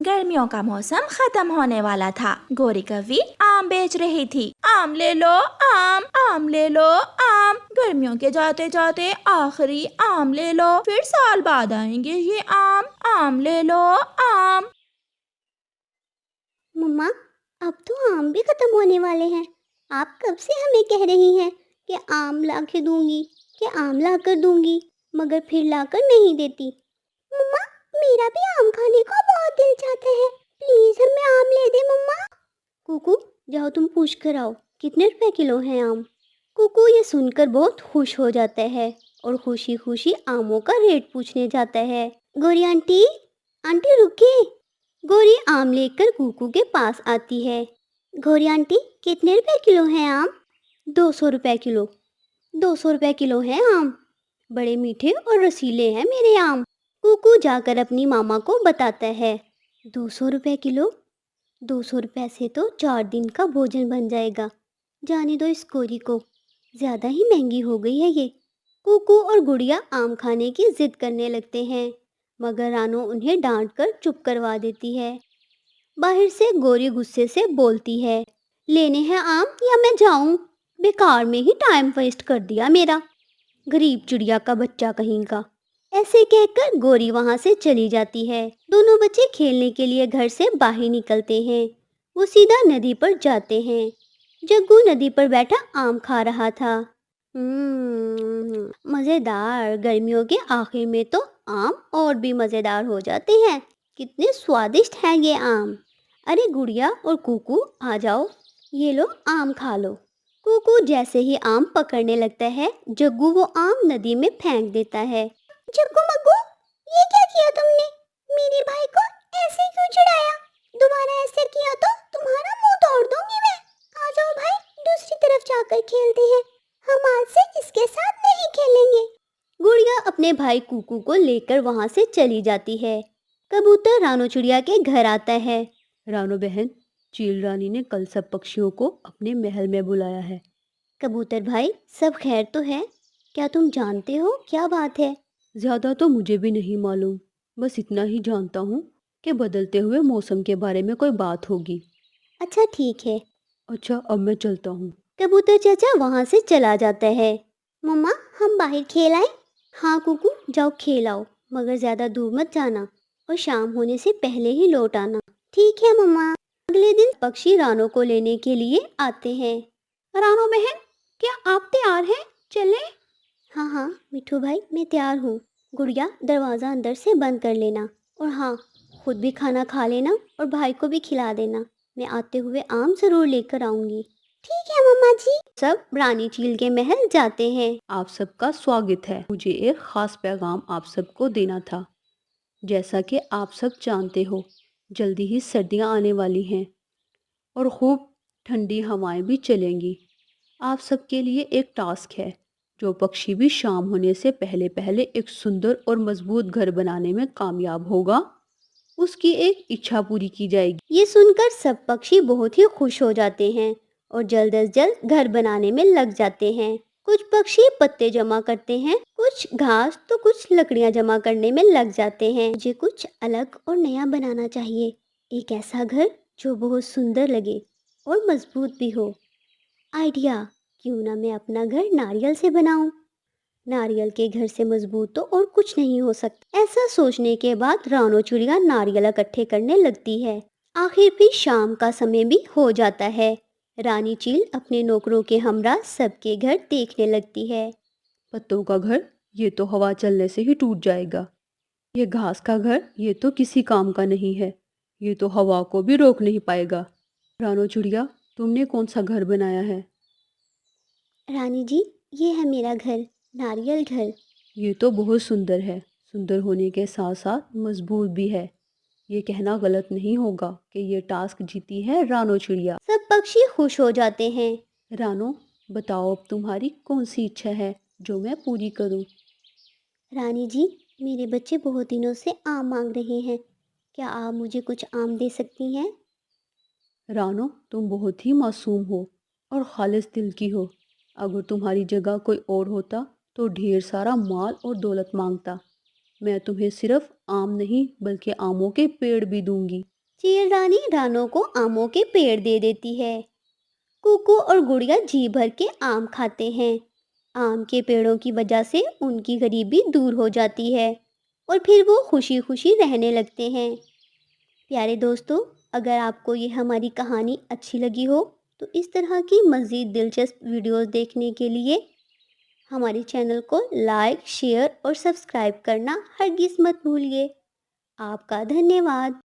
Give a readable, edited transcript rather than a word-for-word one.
गर्मियों का मौसम खत्म होने वाला था। गोरी कौवी आम बेच रही थी। आम ले लो आम, आम ले लो आम, गर्मियों के जाते जाते आखिरी आम ले लो, फिर साल बाद आएंगे ये आम, आम ले लो आम। मम्मा, अब तो आम भी खत्म होने वाले हैं। आप कब से हमें कह रही हैं कि आम ला के दूंगी, कि आम ला कर दूंगी, मगर फिर ला कर नहीं देती। मम्मा, मेरा भी आम खाने का बहुत दिल चाहता है, प्लीज हमें आम ले दे मम्मा। कुकू, जाओ तुम पूछ कर आओ कितने रुपए किलो हैं आम। कुकू ये सुनकर बहुत खुश हो जाता है और खुशी खुशी आमों का रेट पूछने जाता है। गोरी आंटी, आंटी रुकिए। गोरी आम लेकर कुकू के पास आती है। गोरी आंटी, कितने रुपए किलो हैं आम? 200 रुपए किलो। 200 रुपए किलो हैं आम। बड़े मीठे और रसीले हैं मेरे आम। कुकू जाकर अपनी मामा को बताता है। 200 रुपए किलो? 200 रुपए से तो 4 दिन का भोजन बन जाएगा। जाने दो इस गोरी को, ज़्यादा ही महंगी हो गई है ये। कुकू और गुड़िया आम खाने की जिद करने लगते हैं, मगर रानो उन्हें डांट कर चुप करवा देती है। बाहर से गोरी गुस्से से बोलती है, लेने हैं आम या मैं जाऊं? बेकार में ही टाइम वेस्ट कर दिया मेरा, गरीब चिड़िया का बच्चा कहीं का। ऐसे कहकर गोरी वहां से चली जाती है। दोनों बच्चे खेलने के लिए घर से बाहर निकलते हैं। वो सीधा नदी पर जाते हैं। जग्गू नदी पर बैठा आम खा रहा था। मज़ेदार। गर्मियों के आखिर में तो आम और भी मज़ेदार हो जाते हैं। कितने स्वादिष्ट हैं ये आम। अरे गुड़िया और कुकू आ जाओ, ये लो आम खा लो। कुकू जैसे ही आम पकड़ने लगता है, जग्गू वो आम नदी में फेंक देता है। जग्गू मग्गू, ये क्या किया तुमने? मेरे भाई को ऐसे क्यों चिढ़ाया? दोबारा ऐसे किया तो तुम्हारा मुंह तोड़ दूंगी मैं। आ जाओ भाई, दूसरी तरफ जाकर खेलते हैं। हम आज से इसके साथ नहीं खेलेंगे। गुड़िया अपने भाई कुकू को लेकर वहां से चली जाती है। कबूतर रानो चिड़िया के घर आता है। रानो बहन, चील रानी ने कल सब पक्षियों को अपने महल में बुलाया है। कबूतर भाई, सब खैर तो है? क्या तुम जानते हो क्या बात है? ज़्यादा तो मुझे भी नहीं मालूम, बस इतना ही जानता हूँ कि बदलते हुए मौसम के बारे में कोई बात होगी। अच्छा ठीक है। अच्छा, अब मैं चलता हूँ। कबूतर चाचा वहां से चला जाता है। मम्मा, हम बाहर खेल आए? हाँ कुकू, जाओ खेल आओ, मगर ज्यादा दूर मत जाना और शाम होने से पहले ही लौट आना। ठीक है मम्मा। अगले दिन पक्षी रानो को लेने के लिए आते हैं। रानो बहन, क्या आप तैयार हैं? चलें? हाँ हाँ मिठू भाई, मैं तैयार हूँ। गुड़िया, दरवाज़ा अंदर से बंद कर लेना, और हाँ, खुद भी खाना खा लेना और भाई को भी खिला देना। मैं आते हुए आम ज़रूर लेकर आऊँगी। ठीक है मम्मा जी। सब रानी चील के महल जाते हैं। आप सबका स्वागत है। मुझे एक ख़ास पैगाम आप सबको देना था। जैसा कि आप सब जानते हो, जल्दी ही सर्दियाँ आने वाली हैं और खूब ठंडी हवाएं भी चलेंगी। आप सबके लिए एक टास्क है। जो पक्षी भी शाम होने से पहले पहले एक सुंदर और मजबूत घर बनाने में कामयाब होगा, उसकी एक इच्छा पूरी की जाएगी। ये सुनकर सब पक्षी बहुत ही खुश हो जाते हैं और जल्द अज जल्द घर बनाने में लग जाते हैं। कुछ पक्षी पत्ते जमा करते हैं, कुछ घास तो कुछ लकड़ियां जमा करने में लग जाते हैं। मुझे कुछ अलग और नया बनाना चाहिए, एक ऐसा घर जो बहुत सुंदर लगे और मजबूत भी हो। आइडिया, क्यों ना मैं अपना घर नारियल से बनाऊं? नारियल के घर से मजबूत तो और कुछ नहीं हो सकता। ऐसा सोचने के बाद रानो चिड़िया नारियल इकट्ठे करने लगती है। आखिर फिर शाम का समय भी हो जाता है। रानी चील अपने नौकरों के हमरा सबके घर देखने लगती है। पत्तों का घर, ये तो हवा चलने से ही टूट जाएगा। ये घास का घर, ये तो किसी काम का नहीं है। ये तो हवा को भी रोक नहीं पाएगा। रानो चिड़िया, तुमने कौन सा घर बनाया है? रानी जी, ये है मेरा घर, नारियल घर। ये तो बहुत सुंदर है। सुंदर होने के साथ साथ मजबूत भी है। ये कहना गलत नहीं होगा कि ये टास्क जीती है रानो चिड़िया। सब पक्षी खुश हो जाते हैं। रानो, बताओ अब तुम्हारी कौन सी इच्छा है जो मैं पूरी करूं? रानी जी, मेरे बच्चे बहुत दिनों से आम मांग रहे हैं, क्या आप मुझे कुछ आम दे सकती हैं? रानो, तुम बहुत ही मासूम हो और खालिस दिल की हो। अगर तुम्हारी जगह कोई और होता तो ढेर सारा माल और दौलत मांगता। मैं तुम्हें सिर्फ आम नहीं बल्कि आमों के पेड़ भी दूंगी। चील रानी रानों को आमों के पेड़ दे देती है। कुकू और गुड़िया जी भर के आम खाते हैं। आम के पेड़ों की वजह से उनकी गरीबी दूर हो जाती है और फिर वो खुशी खुशी रहने लगते हैं। प्यारे दोस्तों, अगर आपको ये हमारी कहानी अच्छी लगी हो तो इस तरह की मज़ीद दिलचस्प वीडियोस देखने के लिए हमारे चैनल को लाइक, शेयर और सब्सक्राइब करना हरगिज़ मत भूलिए। आपका धन्यवाद।